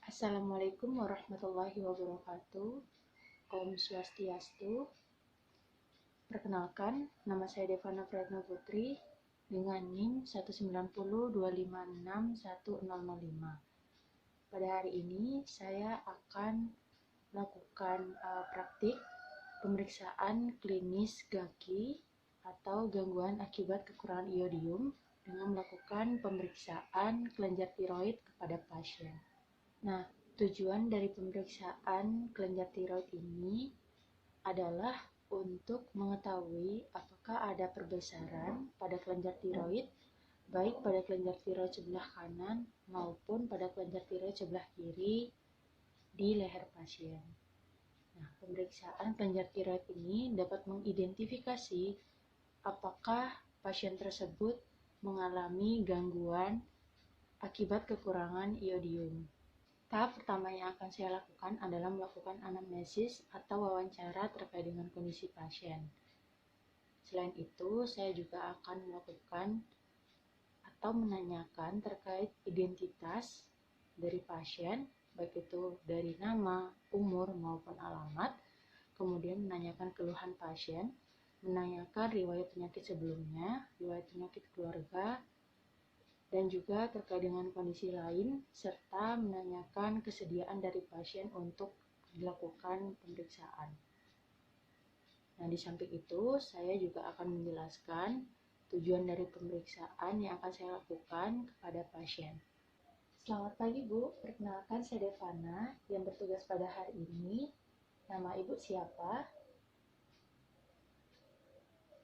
Assalamualaikum warahmatullahi wabarakatuh. Om Swastiastu. Perkenalkan, nama saya Devana Prayatna Putri dengan NIM 190256105. Pada hari ini saya akan melakukan praktik pemeriksaan klinis GAKI atau gangguan akibat kekurangan iodium dengan melakukan pemeriksaan kelenjar tiroid kepada pasien. Nah, tujuan dari pemeriksaan kelenjar tiroid ini adalah untuk mengetahui apakah ada perbesaran pada kelenjar tiroid, baik pada kelenjar tiroid sebelah kanan maupun pada kelenjar tiroid sebelah kiri di leher pasien. Nah, pemeriksaan kelenjar tiroid ini dapat mengidentifikasi apakah pasien tersebut mengalami gangguan akibat kekurangan iodium. Tahap pertama yang akan saya lakukan adalah melakukan anamnesis atau wawancara terkait dengan kondisi pasien. Selain itu, saya juga akan melakukan atau menanyakan terkait identitas dari pasien, baik itu dari nama, umur, maupun alamat, kemudian menanyakan keluhan pasien, menanyakan riwayat penyakit sebelumnya, riwayat penyakit keluarga, dan juga terkait dengan kondisi lain, serta menanyakan kesediaan dari pasien untuk dilakukan pemeriksaan. Nah, di samping itu, saya juga akan menjelaskan tujuan dari pemeriksaan yang akan saya lakukan kepada pasien. Selamat pagi, Bu. Perkenalkan, saya Devana yang bertugas pada hari ini. Nama Ibu siapa?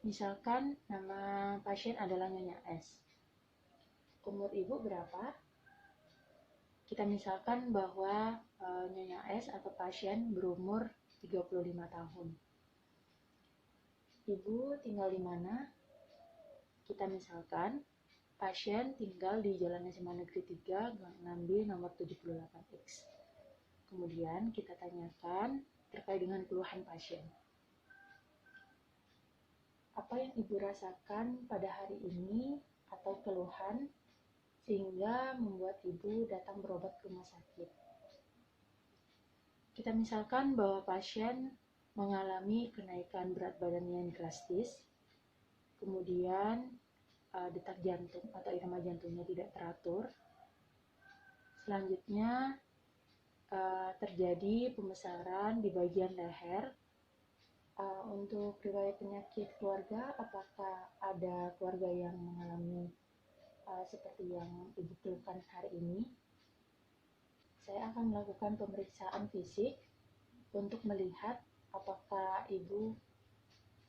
Misalkan nama pasien adalah Nyonya S. Umur Ibu berapa? Kita misalkan bahwa Nyonya S atau pasien berumur 35 tahun. Ibu tinggal di mana? Kita misalkan pasien tinggal di Jalan SMA Negeri 3, Gang Nambi nomor 78X. Kemudian kita tanyakan terkait dengan keluhan pasien. Apa yang Ibu rasakan pada hari ini atau keluhan sehingga membuat Ibu datang berobat ke rumah sakit? Kita misalkan bahwa pasien mengalami kenaikan berat badan yang drastis, kemudian detak jantung atau irama jantungnya tidak teratur. Selanjutnya terjadi pembesaran di bagian leher. Untuk riwayat penyakit keluarga, apakah ada keluarga yang mengalami seperti yang Ibu keluhkan hari ini? Saya akan melakukan pemeriksaan fisik untuk melihat apakah Ibu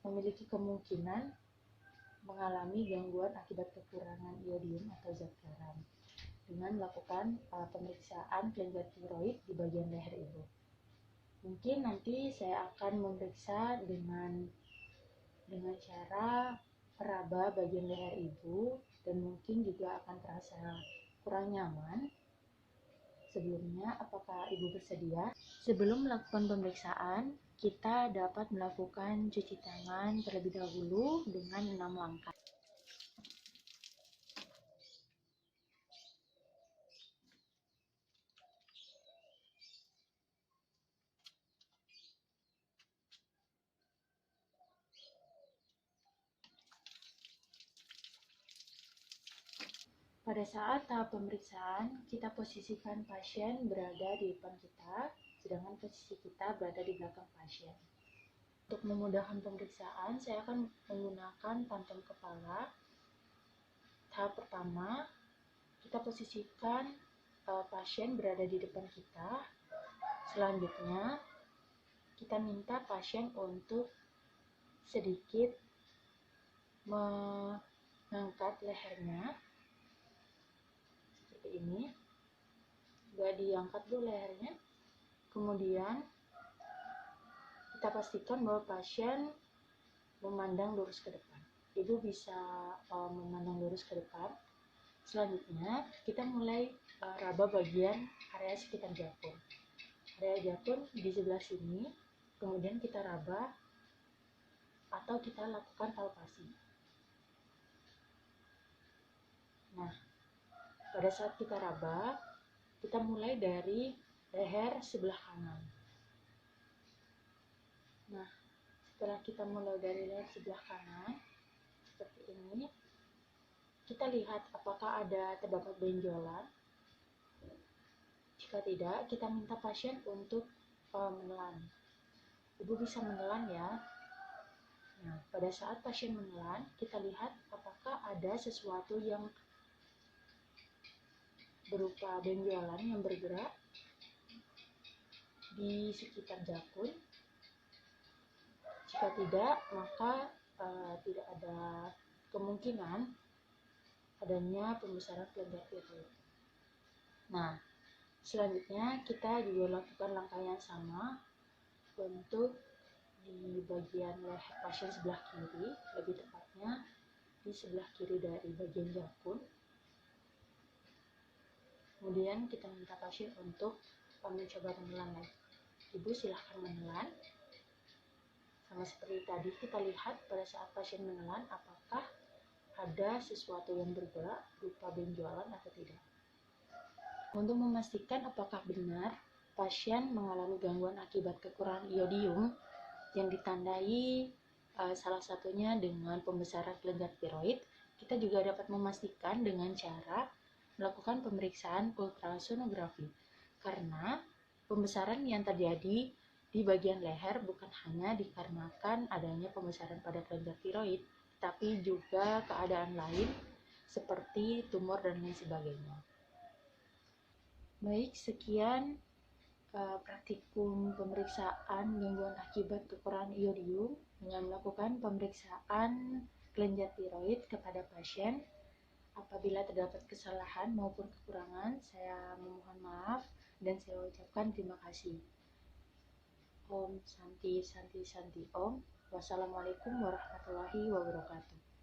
memiliki kemungkinan mengalami gangguan akibat kekurangan iodium atau zat garam dengan melakukan pemeriksaan kelenjar tiroid di bagian leher Ibu. Mungkin nanti saya akan memeriksa dengan cara meraba bagian leher Ibu dan mungkin juga akan terasa kurang nyaman. Sebelumnya, apakah Ibu bersedia? Sebelum melakukan pemeriksaan, kita dapat melakukan cuci tangan terlebih dahulu dengan 6 langkah. Pada saat tahap pemeriksaan, kita posisikan pasien berada di depan kita, sedangkan posisi kita berada di belakang pasien. Untuk memudahkan pemeriksaan, saya akan menggunakan pantun kepala. Tahap pertama, kita posisikan pasien berada di depan kita. Selanjutnya, kita minta pasien untuk sedikit mengangkat lehernya seperti ini. Sudah diangkat dulu lehernya. Kemudian kita pastikan bahwa pasien memandang lurus ke depan. Ibu bisa memandang lurus ke depan. Selanjutnya kita mulai raba bagian area sekitar jakun. Area jakun di sebelah sini. Kemudian kita raba atau kita lakukan palpasi. Nah, pada saat kita raba, Kita mulai dari leher sebelah kanan. Nah, setelah kita mulai dari leher sebelah kanan, seperti ini, kita lihat apakah terdapat benjolan. Jika tidak, kita minta pasien untuk menelan. Ibu bisa menelan ya. Nah, pada saat pasien menelan, kita lihat apakah ada sesuatu yang berupa benjolan yang bergerak di sekitar jakun. Jika tidak, maka tidak ada kemungkinan adanya pembesaran kelenjar tiroid. Nah, selanjutnya kita juga lakukan langkah yang sama untuk di bagian leher pasien sebelah kiri, lebih tepatnya di sebelah kiri dari bagian jakun. Kemudian kita minta pasien untuk mencoba menelan lagi. Ibu silahkan menelan. Sama seperti tadi, kita lihat pada saat pasien menelan apakah ada sesuatu yang bergerak berupa benjolan atau tidak. Untuk memastikan apakah benar pasien mengalami gangguan akibat kekurangan iodium yang ditandai salah satunya dengan pembesaran kelenjar tiroid, kita juga dapat memastikan dengan cara melakukan pemeriksaan ultrasonografi. Karena pembesaran yang terjadi di bagian leher bukan hanya dikarenakan adanya pembesaran pada kelenjar tiroid, tapi juga keadaan lain seperti tumor dan lain sebagainya. Baik, sekian praktikum pemeriksaan gangguan akibat kekurangan iodium dengan melakukan pemeriksaan kelenjar tiroid kepada pasien. Apabila terdapat kesalahan maupun kekurangan, saya memohon maaf dan saya ucapkan terima kasih. Om Santi Santi Santi Om. Wassalamualaikum warahmatullahi wabarakatuh.